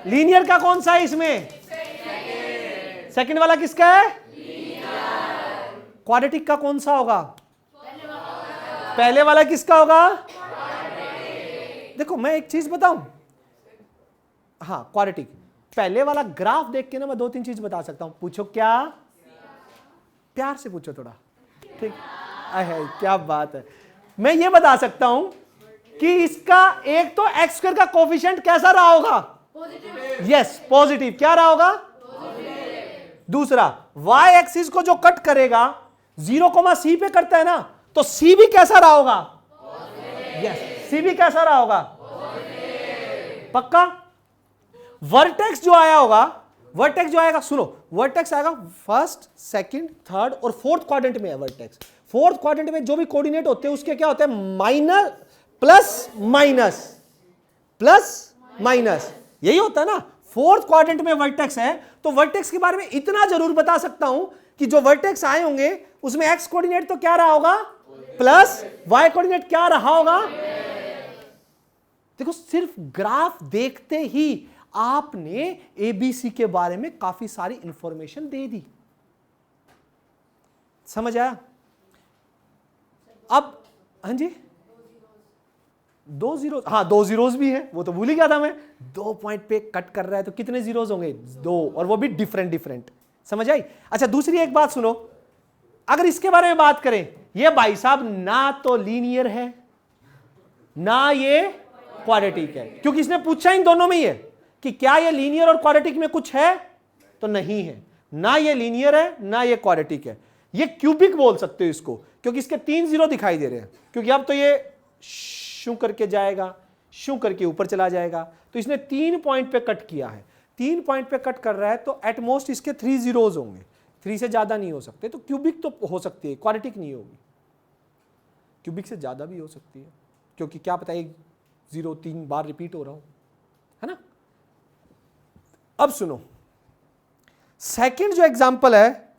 लीनियर का कौन सा है इसमें, सेकंड वाला किसका है, क्वाड्रेटिक का कौन सा होगा, पहले वाला किसका होगा, देखो मैं एक चीज बताऊं, हाँ क्वाड्रेटिक, पहले वाला ग्राफ देख के ना मैं 2-3 चीज बता सकता हूं, पूछो क्या, प्यार से पूछो थोड़ा, ठीक है, क्या बात है। मैं ये बता सकता हूं कि इसका एक तो एक्स स्क्वायर का कोफिशिएंट कैसा रहा होगा? Yes, positive. क्या रहा होगा? दूसरा, वाई एक्सिस को जो कट करेगा 0, C पे करता है ना, तो सी भी कैसा रहा होगा? यस, सी भी कैसा रहा होगा? पक्का। वर्टेक्स जो आया होगा, वर्टेक्स जो आएगा, सुनो, वर्टेक्स आएगा फर्स्ट, सेकंड, थर्ड और फोर्थ क्वाड्रेंट में है वर्टेक्स। फोर्थ क्वाड्रेंट में जो भी कोऑर्डिनेट होते हैं उसके क्या होते हैं? Minus, plus, minus, plus, minus, यही होता है ना। फोर्थ क्वाड्रेंट में वर्टेक्स है, तो वर्टेक्स के बारे में इतना जरूर बता सकता हूं कि जो वर्टेक्स आए होंगे उसमें एक्स कोऑर्डिनेट तो क्या रहा होगा? प्लस, वाई कोऑर्डिनेट क्या रहा होगा? देखो, सिर्फ ग्राफ देखते ही आपने एबीसी के बारे में काफी सारी इंफॉर्मेशन दे दी। समझ आया? अब हाँ जी, 2 जीरो, हाँ 2 जीरोस भी है, वो तो भूल ही गया था मैं। 2 पॉइंट पे कट कर रहा है तो कितने जीरोस होंगे? 2, और वो भी डिफरेंट डिफरेंट। समझ आई? अच्छा, दूसरी एक बात सुनो, अगर इसके बारे में बात करें, ये भाई साहब ना तो लीनियर है ना ये क्वाड्रेटिक है, क्योंकि इसने पूछा इन दोनों में ही है कि क्या ये लीनियर और क्वाड्रेटिक में कुछ है, तो नहीं है। ना ये लीनियर है ना ये क्वाड्रेटिक है। ये क्यूबिक बोल सकते हो इसको, क्योंकि इसके 3 जीरो दिखाई दे रहे हैं, क्योंकि अब तो ये शू करके जाएगा, शू करके ऊपर चला जाएगा, तो इसने 3 पॉइंट पे कट किया है। 3 पॉइंट पे कट कर रहा है तो एट मोस्ट इसके 3 जीरोज होंगे, 3 से ज्यादा नहीं हो सकते। तो क्यूबिक तो हो सकती है, क्वाड्रेटिक नहीं होगी। क्यूबिक से ज्यादा भी हो सकती है, क्योंकि क्या पता 1 0 3 बार रिपीट हो रहा हो, है ना। अब सुनो, सेकंड जो एग्जांपल है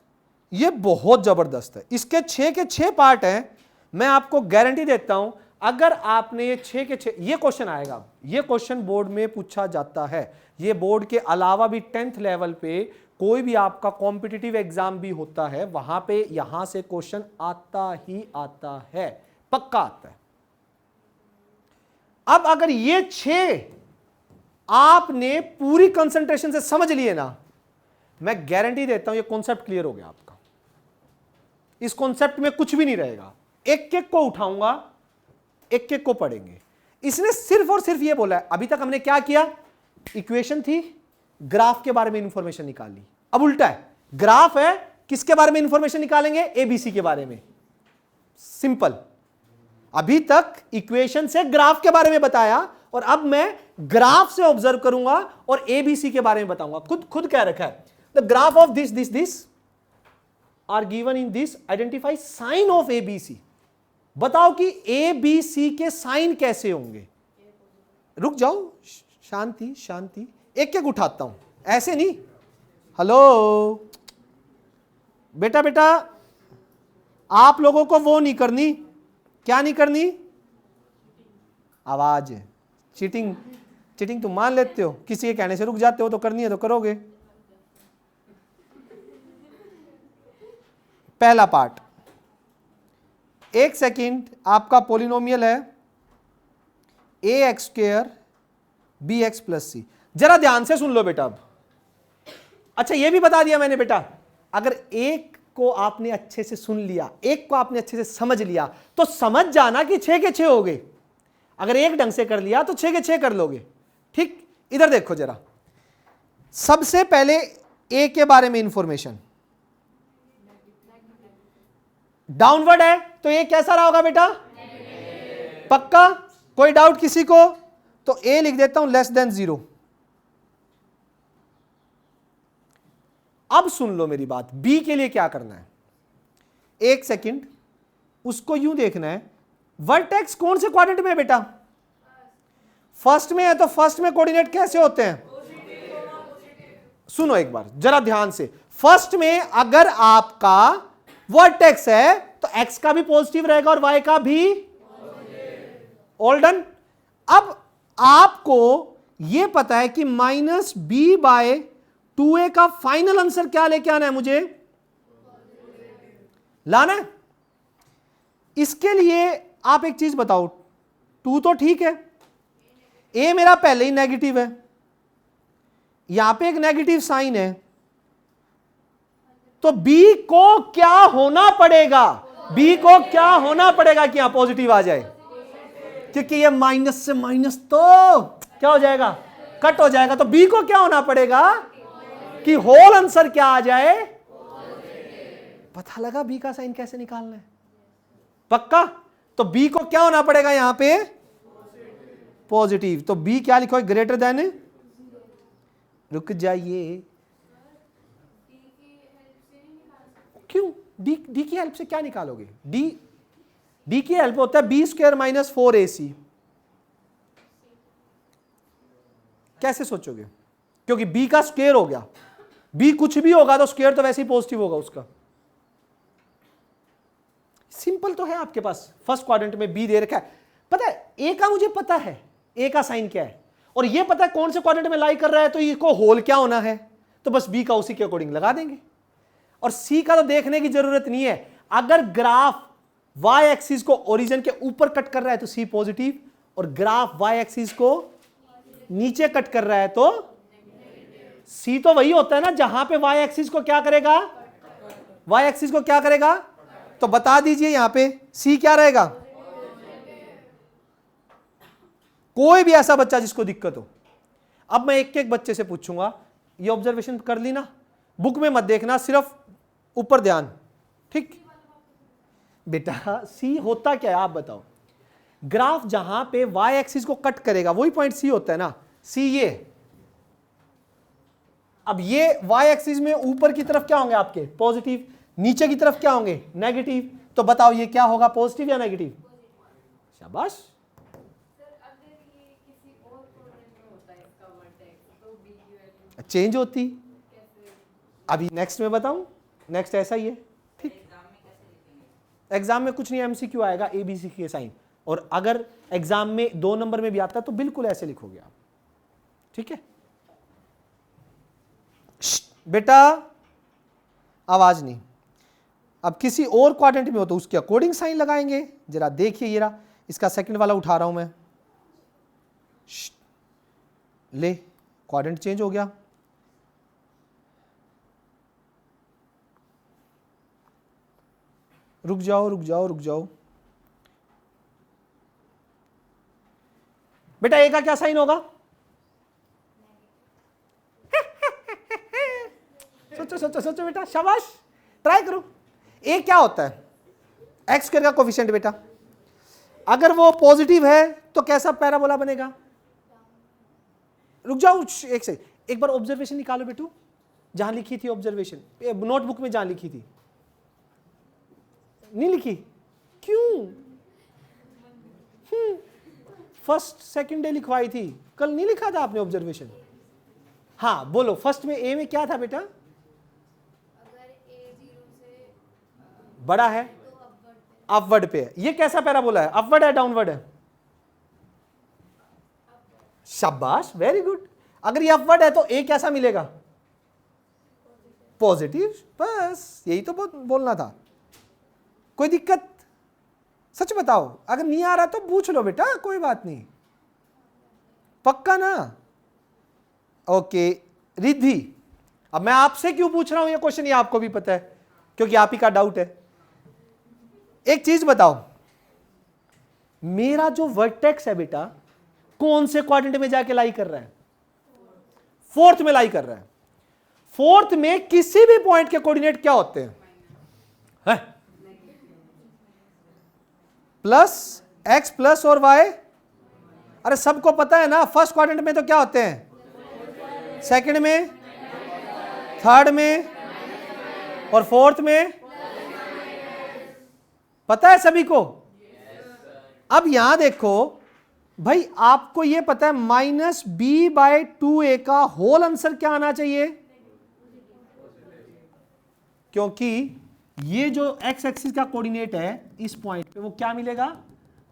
ये बहुत जबरदस्त है। इसके 6 के 6 पार्ट हैं। मैं आपको गारंटी देता हूं, अगर आपने ये 6 के 6, ये क्वेश्चन आएगा, ये क्वेश्चन बोर्ड में पूछा जाता है। ये बोर्ड के अलावा भी 10th लेवल पे कोई भी आपका कॉम्पिटिटिव एग्जाम भी होता है, वहां पे यहां से क्वेश्चन आता ही आता है, पक्का आता है। अब अगर ये 6 आपने पूरी कंसंट्रेशन से समझ लिए ना, मैं गारंटी देता हूं ये कॉन्सेप्ट क्लियर हो गया आपका। इस कॉन्सेप्ट में कुछ भी नहीं रहेगा। एक एक को उठाऊंगा, एक एक को पढ़ेंगे। इसने सिर्फ और सिर्फ ये बोला है, अभी तक हमने क्या किया? इक्वेशन थी, ग्राफ के बारे में इंफॉर्मेशन निकाली। अब उल्टा है, ग्राफ है, किसके बारे में इंफॉर्मेशन निकालेंगे? एबीसी के बारे में। सिंपल। अभी तक इक्वेशन से ग्राफ के बारे में बताया, और अब मैं ग्राफ से ऑब्जर्व करूंगा और एबीसी के बारे में बताऊंगा। खुद कह रखा है, the graph of this are given in this, identify sign of ABC. बताओ कि एबीसी के साइन कैसे होंगे। रुक जाओ, शांति शांति, एक एक उठाता हूं, ऐसे नहीं। हेलो बेटा, बेटा आप लोगों को वो नहीं करनी। क्या नहीं करनी? आवाज है। चीटिंग, चीटिंग तुम मान लेते हो, किसी के कहने से रुक जाते हो, तो करनी है तो करोगे। पहला पार्ट, 1 सेकंड, आपका पॉलिनोमियल है ax² bx + c। जरा ध्यान से सुन लो बेटा। अब अच्छा, यह भी बता दिया मैंने बेटा, अगर एक को आपने अच्छे से सुन लिया, एक को आपने अच्छे से समझ लिया, तो समझ जाना कि 6 के 6 हो गए। अगर एक ढंग से कर लिया तो 6 के 6 कर लोगे। ठीक, इधर देखो जरा। सबसे पहले ए के बारे में इंफॉर्मेशन, डाउनवर्ड है तो ये कैसा रहा होगा बेटा? पक्का? कोई डाउट किसी को? तो ए लिख देता हूं <0। अब सुन लो मेरी बात, बी के लिए क्या करना है? 1 सेकंड, उसको यूं देखना है, वर्टेक्स कौन से क्वाड्रेंट में है बेटा? फर्स्ट में है, तो फर्स्ट में कोऑर्डिनेट कैसे होते हैं? सुनो एक बार जरा ध्यान से, फर्स्ट में अगर आपका वर्टेक्स है तो एक्स का भी पॉजिटिव रहेगा और वाई का भी। All done. अब आपको यह पता है कि -b/2a का फाइनल आंसर क्या लेके आना है? मुझे लाना है। इसके लिए आप एक चीज बताओ, 2 तो ठीक है, a मेरा पहले ही नेगेटिव है, यहां पे एक नेगेटिव साइन है, तो b को क्या होना पड़ेगा? बी को क्या होना पड़ेगा कि यहां पॉजिटिव आ जाए, क्योंकि ये माइनस से माइनस तो क्या हो जाएगा, कट हो जाएगा। तो बी को क्या होना पड़ेगा कि होल आंसर क्या आ जाए। पता लगा बी का साइन कैसे निकालना है, पक्का। तो बी को क्या होना पड़ेगा यहां पे, पॉजिटिव। तो बी क्या लिखो, ग्रेटर देन, रुक जाइए, क्यों, डी की हेल्प से क्या निकालोगे, डी की हेल्प होता है बी स्क्वायर माइनस 4ac। कैसे सोचोगे, क्योंकि बी का स्क्वायर हो गया, बी कुछ भी होगा तो स्क्वायर तो वैसे ही पॉजिटिव होगा उसका। सिंपल तो है आपके पास, फर्स्ट क्वाड्रेंट में बी दे रखा है, पता है ए का, मुझे पता है ए का साइन क्या है, और ये पता है कौन से क्वाड्रेंट में लाई कर रहा है, तो इसको होल क्या होना है, तो बस बी का उसी के अकॉर्डिंग लगा देंगे। और सी का तो देखने की जरूरत नहीं है, अगर ग्राफ वाई एक्सिस को ओरिजिन के ऊपर कट कर रहा है तो सी पॉजिटिव, और ग्राफ वाई एक्सिस को नीचे कट कर रहा है तो सी तो वही होता है ना जहां पे वाई एक्सिस को क्या करेगा, वाई एक्सिस को क्या करेगा, तो बता दीजिए यहां पे सी क्या रहेगा। कोई भी ऐसा बच्चा जिसको दिक्कत हो, अब मैं एक एक बच्चे से पूछूंगा, ये ऑब्जर्वेशन कर ली ना, बुक में मत देखना, सिर्फ ऊपर ध्यान, ठीक बेटा। सी होता क्या है आप बताओ, ग्राफ जहां पे वाई एक्सिस को कट करेगा वही पॉइंट सी होता है ना, सी ये। अब ये वाई एक्सिस में ऊपर की तरफ क्या होंगे आपके, पॉजिटिव, नीचे की तरफ क्या होंगे, नेगेटिव। तो बताओ ये क्या होगा, पॉजिटिव या नेगेटिव, शाबाश। चेंज होती, अभी नेक्स्ट में बताऊं, नेक्स्ट ऐसा ही है, ठीक। एग्जाम में कुछ नहीं, एमसीक्यू आएगा एबीसी के साइन, और अगर एग्जाम में 2 नंबर में भी आता है तो बिल्कुल ऐसे लिखोगे आप, ठीक है बेटा, आवाज नहीं। अब किसी और क्वाड्रेंट में हो तो उसके अकॉर्डिंग साइन लगाएंगे। जरा देखिए, ये रहा, इसका सेकंड वाला उठा रहा हूं मैं, ले क्वाड्रेंट चेंज हो गया, रुक जाओ रुक जाओ रुक जाओ बेटा, ए का क्या साइन होगा, सोचो सोचो सोचो बेटा, शाबाश, ट्राई करो। ए क्या होता है, एक्स स्क्वायर का कोफिशिएंट बेटा, अगर वो पॉजिटिव है तो कैसा पैराबोला बनेगा, रुक जाओ एक से, एक बार ऑब्जर्वेशन निकालो बेटू, जहां लिखी थी ऑब्जर्वेशन, नोटबुक में जहां लिखी थी, नहीं लिखी क्यों, फर्स्ट सेकंड डे लिखवाई थी, कल नहीं लिखा था आपने ऑब्जर्वेशन। हाँ बोलो, फर्स्ट में ए में क्या था बेटा, अगर ए 0 से बड़ा है तो अपवर्ड पे है, ये कैसा पैराबोला है, अपवर्ड है डाउनवर्ड है, शाबाश, वेरी गुड। अगर ये अपवर्ड है तो ए कैसा मिलेगा, पॉजिटिव, बस यही तो बोलना था। कोई दिक्कत, सच बताओ, अगर नहीं आ रहा तो पूछ लो बेटा, कोई बात नहीं, पक्का ना। ओके रिद्धि, अब मैं आपसे क्यों पूछ रहा हूं ये क्वेश्चन, ये आपको भी पता है क्योंकि आप ही का डाउट है। एक चीज बताओ, मेरा जो वर्टेक्स है बेटा कौन से क्वाड्रेंट में जाके लाई कर रहा है, फोर्थ में लाई कर रहा है। फोर्थ में किसी भी पॉइंट के कोऑर्डिनेट क्या होते हैं, है? प्लस एक्स प्लस और वाई, अरे सबको पता है ना, फर्स्ट क्वाड्रेंट में तो क्या होते हैं, सेकंड में, थर्ड में और फोर्थ में, पता है सभी को। अब यहां देखो भाई, आपको यह पता है माइनस बी बाय 2a का होल आंसर क्या आना चाहिए, क्योंकि ये जो एक्स एक्सिस का कोऑर्डिनेट है इस पॉइंट पे वो क्या मिलेगा,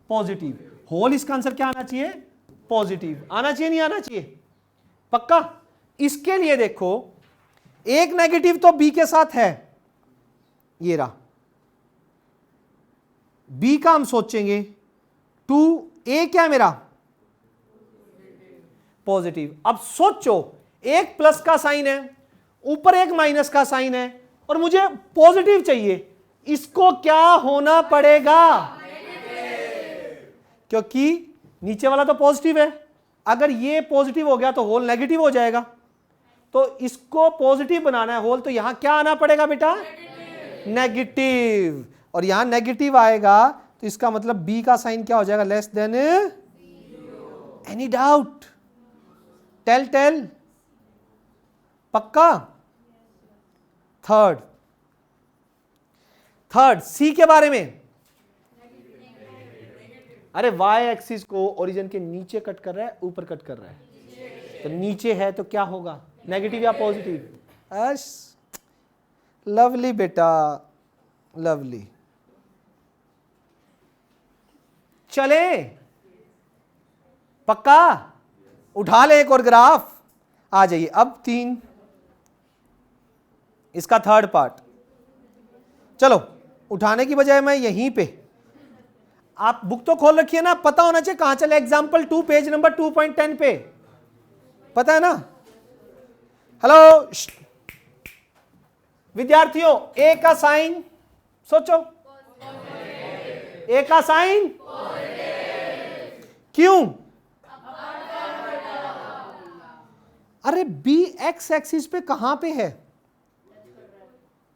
पॉजिटिव, होल इसका आंसर क्या आना चाहिए, पॉजिटिव आना चाहिए, नहीं आना चाहिए, पक्का। इसके लिए देखो, एक नेगेटिव तो बी के साथ है, ये रहा, बी का हम सोचेंगे 2a क्या मेरा, पॉजिटिव। अब सोचो, एक प्लस का साइन है, ऊपर एक माइनस का साइन है, और मुझे पॉजिटिव चाहिए, इसको क्या होना पड़ेगा? क्योंकि नीचे वाला तो पॉजिटिव है, अगर ये पॉजिटिव हो गया तो होल नेगेटिव हो जाएगा, तो इसको पॉजिटिव बनाना है होल, तो यहां क्या आना पड़ेगा बेटा? नेगेटिव। और यहां नेगेटिव आएगा तो इसका मतलब बी का साइन क्या हो जाएगा? Less than. Any doubt? Tell पक्का? थर्ड सी के बारे में। अरे वाई एक्सिस को ओरिजिन के नीचे कट कर रहा है, ऊपर कट कर रहा है, तो नीचे है तो क्या होगा? नेगेटिव या पॉजिटिव? अश लवली बेटा, लवली। चले पक्का? उठा ले एक और ग्राफ। आ जाइए अब 3, इसका थर्ड पार्ट। चलो उठाने की बजाय मैं यहीं पे, आप बुक तो खोल रखिए ना, पता होना चाहिए कहां चले। एग्जाम्पल 2 पेज नंबर 2.10 पे, पता है ना? हेलो विद्यार्थियों, ए का साइन सोचो, ए का साइन क्यों? अरे बी एक्स एक्सिस पे कहां पे है?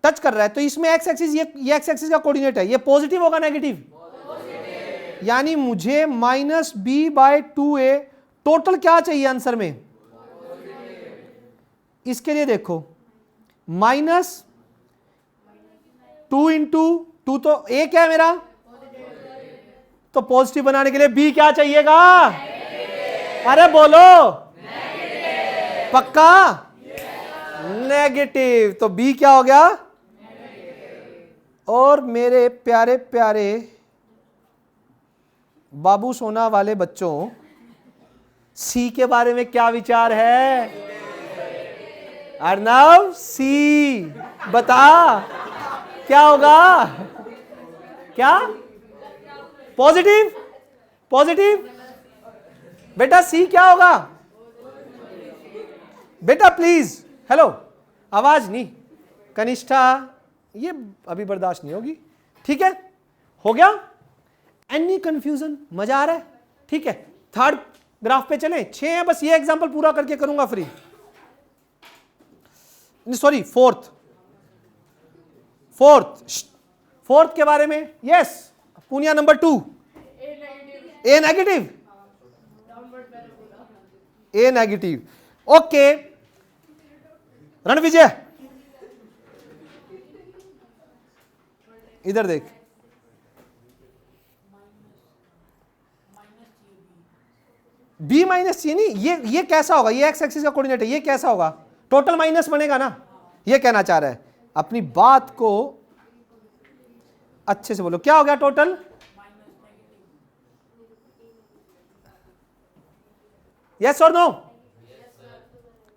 टच कर रहा है, तो इसमें एक्स एक्सिस, ये एक्स एक्सिस का कोऑर्डिनेट है, ये पॉजिटिव होगा नेगेटिव? यानी मुझे -b/2a टोटल क्या चाहिए आंसर में? इसके लिए देखो -2 × 2, तो a क्या है मेरा? तो पॉजिटिव बनाने के लिए b क्या चाहिएगा? अरे बोलो पक्का? नेगेटिव। तो b क्या हो गया? और मेरे प्यारे प्यारे बाबू सोना वाले बच्चों, सी के बारे में क्या विचार है? अर्नव, सी बता क्या होगा? क्या? पॉजिटिव? पॉजिटिव बेटा, सी क्या होगा बेटा? प्लीज हेलो, आवाज नहीं, कनिष्ठा, ये अभी बर्दाश्त नहीं होगी। ठीक है, हो गया? Any confusion? मजा आ रहा है? ठीक है, थर्ड ग्राफ पे चलें। 6 है बस, ये एग्जांपल पूरा करके करूंगा फ्री। सॉरी, फोर्थ के बारे में। यस पुनिया, नंबर 2, ए नेगेटिव। ए नेगेटिव, ओके। रणविजय इधर देख, b माइनस सी नहीं, ये कैसा होगा? ये एक्स एक्सिस का कोऑर्डिनेट है, ये कैसा होगा? टोटल माइनस बनेगा ना, ये कहना चाह रहा है। अपनी बात को अच्छे से बोलो, क्या हो गया टोटल? यस और नो?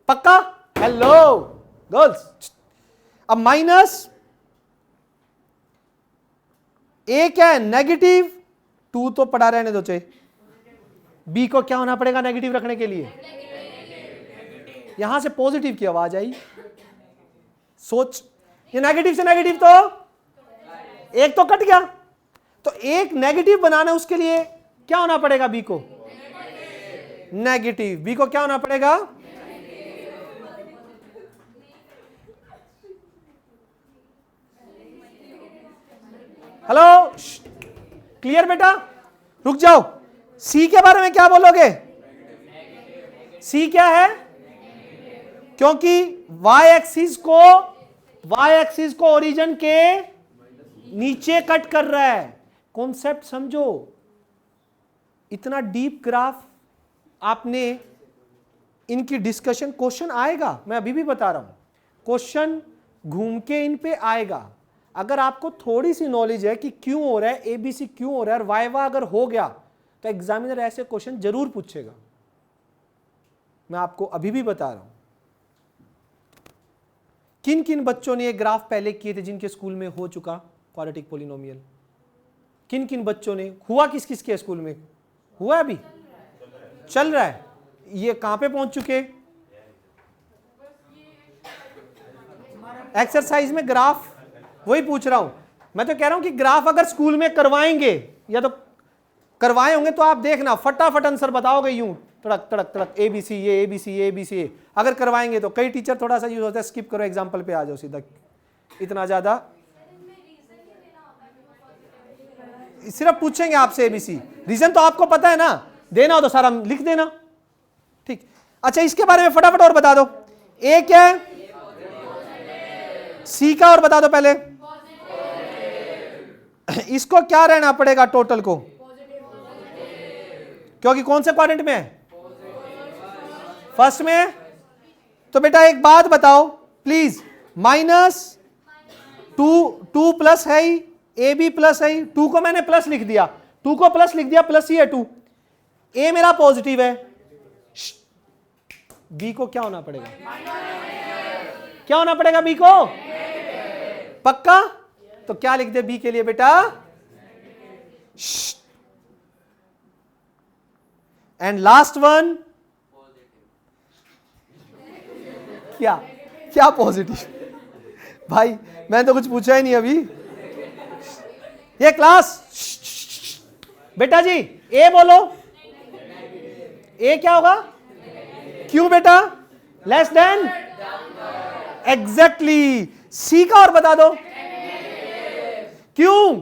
पक्का? हेलो गर्ल्स, अब माइनस ए क्या है? नेगेटिव। 2 तो पढ़ा रहने दो चाहे। बी को क्या होना पड़ेगा नेगेटिव रखने के लिए? यहां से पॉजिटिव की आवाज आई, सोच, ये नेगेटिव से नेगेटिव तो एक तो कट गया, तो एक नेगेटिव बनाना है, उसके लिए क्या होना पड़ेगा? बी को नेगेटिव। बी को क्या होना पड़ेगा? हेलो, क्लियर बेटा? रुक जाओ, सी के बारे में क्या बोलोगे? सी क्या है? क्योंकि वाई एक्सिस को ओरिजिन के नीचे कट कर रहा है। कॉन्सेप्ट समझो, इतना डीप ग्राफ आपने, इनकी डिस्कशन, क्वेश्चन आएगा, मैं अभी भी बता रहा हूं, क्वेश्चन घूम के इन पे आएगा। अगर आपको थोड़ी सी नॉलेज है कि क्यों हो रहा है, एबीसी क्यों हो रहा है, और वाइवा अगर हो गया तो एग्जामिनर ऐसे क्वेश्चन जरूर पूछेगा। मैं आपको अभी भी बता रहा हूं। किन किन बच्चों ने ये ग्राफ पहले किए थे जिनके स्कूल में हो चुका क्वाड्रेटिक पॉलिनोमियल? किन किन बच्चों ने? हुआ किस किस के स्कूल में? हुआ अभी चल रहा है? ये कहां पे पहुंच चुके? एक्सरसाइज में ग्राफ, वही पूछ रहा हूं, मैं तो कह रहा हूं कि ग्राफ अगर स्कूल में करवाएंगे या तो करवाए होंगे तो आप देखना फटाफट आंसर बताओगे यूं तड़क तड़क तड़क ABC ये ABC ये ABC ये। अगर करवाएंगे तो कई टीचर थोड़ा सा यूज होता है स्किप करो एग्जांपल पे आ जाओ सीधा, इतना ज्यादा सिर्फ पूछेंगे आपसे ABC, रीजन तो आपको पता है ना, देना हो तो सारा लिख देना। ठीक, अच्छा इसके बारे में फटाफट और बता दो। A क्या है, C का और बता दो पहले। इसको क्या रहना पड़ेगा टोटल को, क्योंकि कौन से क्वाड्रेंट में है, फर्स्ट में है। तो बेटा एक बात बताओ प्लीज, -2 प्लस है ही, AB प्लस है ही, 2 को मैंने प्लस लिख दिया, 2 को प्लस लिख दिया, प्लस ही है 2, A मेरा पॉजिटिव है, B को क्या होना पड़ेगा, क्या होना पड़ेगा B को, पक्का। तो क्या लिख दे B के लिए बेटा, एंड लास्ट वन क्या, क्या पॉजिटिव, भाई मैंने तो कुछ पूछा ही नहीं अभी। ये क्लास बेटा जी A बोलो, A क्या होगा, क्यों बेटा, लेस देन, एग्जैक्टली। C का और बता दो, क्यों,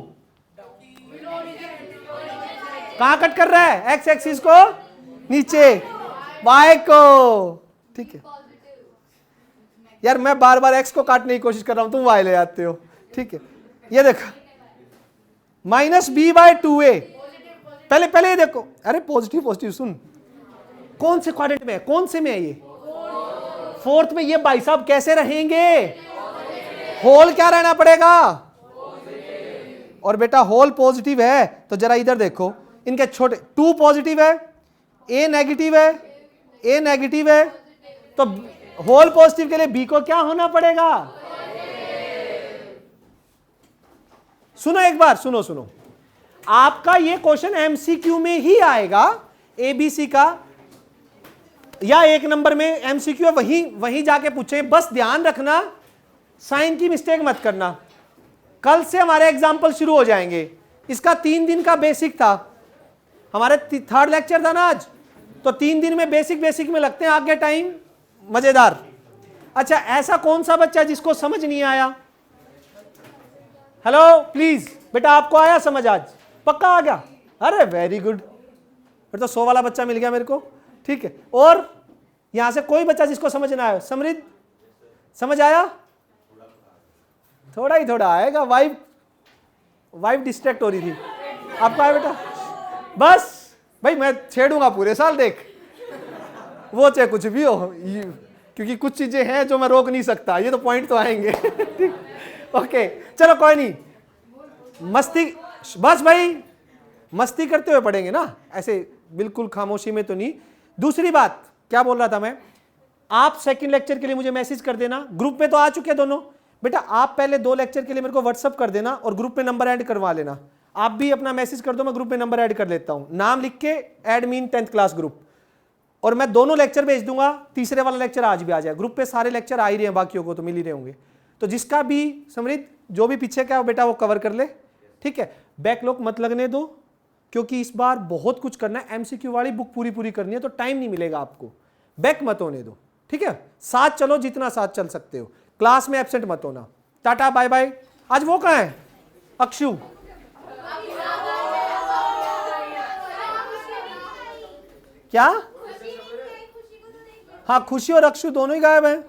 कहां कट कर रहा है, एक्स एक्सिस को नीचे, Y को, ठीक है यार मैं बार बार X को काटने की कोशिश कर रहा हूं, तुम Y ले आते हो, ठीक है। ये देखो -B/2A, पहले ये देखो, अरे पॉजिटिव पॉजिटिव सुन, कौन से क्वाड्रेंट में है, कौन से में है ये, फोर्थ में। ये भाई साहब कैसे रहेंगे, होल क्या रहना पड़ेगा, और बेटा होल पॉजिटिव है तो जरा इधर देखो, इनके छोटे 2 पॉजिटिव है, A नेगेटिव है, A नेगेटिव है, तो होल पॉजिटिव के लिए B को क्या होना पड़ेगा। सुनो एक बार, सुनो सुनो, आपका ये क्वेश्चन MCQ में ही आएगा, ABC का, या 1 नंबर में MCQ वहीं जाके पूछे, बस ध्यान रखना साइन की मिस्टेक मत करना। कल से हमारे एग्जाम्पल शुरू हो जाएंगे, इसका 3 दिन का बेसिक था, हमारे 3rd लेक्चर था ना आज, तो 3 दिन में बेसिक में लगते हैं, आगे टाइम मजेदार। अच्छा ऐसा कौन सा बच्चा जिसको समझ नहीं आया, हेलो प्लीज, बेटा आपको आया समझ आज, पक्का आ गया, अरे वेरी गुड, फिर तो 100 वाला बच्चा मिल गया मेरे को, ठीक है। और यहां से कोई बच्चा जिसको समझ ना आया, समृद्ध समझ आया, थोड़ा ही थोड़ा आएगा, वाइफ डिस्ट्रैक्ट हो रही थी, आपको आया बेटा, बस भाई मैं छेड़ूंगा पूरे साल, देख वो चाहे कुछ भी हो, क्योंकि कुछ चीजें हैं जो मैं रोक नहीं सकता, ये तो पॉइंट तो आएंगे। ओके चलो कोई नहीं, मस्ती, बस भाई मस्ती करते हुए पढ़ेंगे ना, ऐसे बिल्कुल खामोशी में तो नहीं। दूसरी बात क्या बोल रहा था मैं, आप सेकंड लेक्चर के लिए मुझे मैसेज कर देना, ग्रुप में तो आ चुके दोनों, बेटा आप पहले 2 लेक्चर के लिए मेरे को व्हाट्सअप कर देना और ग्रुप में नंबर ऐड करवा लेना, आप भी अपना मैसेज कर दो, मैं ग्रुप में नंबर ऐड कर लेता हूं, नाम लिख के एडमिन 10th क्लास ग्रुप, और मैं दोनों लेक्चर भेज दूंगा, तीसरे वाला लेक्चर आज भी आ जाए, ग्रुप पे सारे लेक्चर आ ही रहे हैं, बाकियों को तो मिल ही रहे होंगे, तो जिसका भी समृद्ध जो भी पीछे का बेटा वो कवर कर ले, ठीक है। बैकलॉग मत लगने दो, क्योंकि इस बार बहुत कुछ करना है, MCQ वाली बुक पूरी करनी है, तो टाइम नहीं मिलेगा आपको, बैक मत होने दो, ठीक है। साथ चलो जितना साथ चल सकते हो, क्लास में एब्सेंट मत होना, टाटा बाय बाय। आज वो कहाँ है अक्षु, क्या, हाँ खुशी और अक्षु दोनों ही गायब हैं।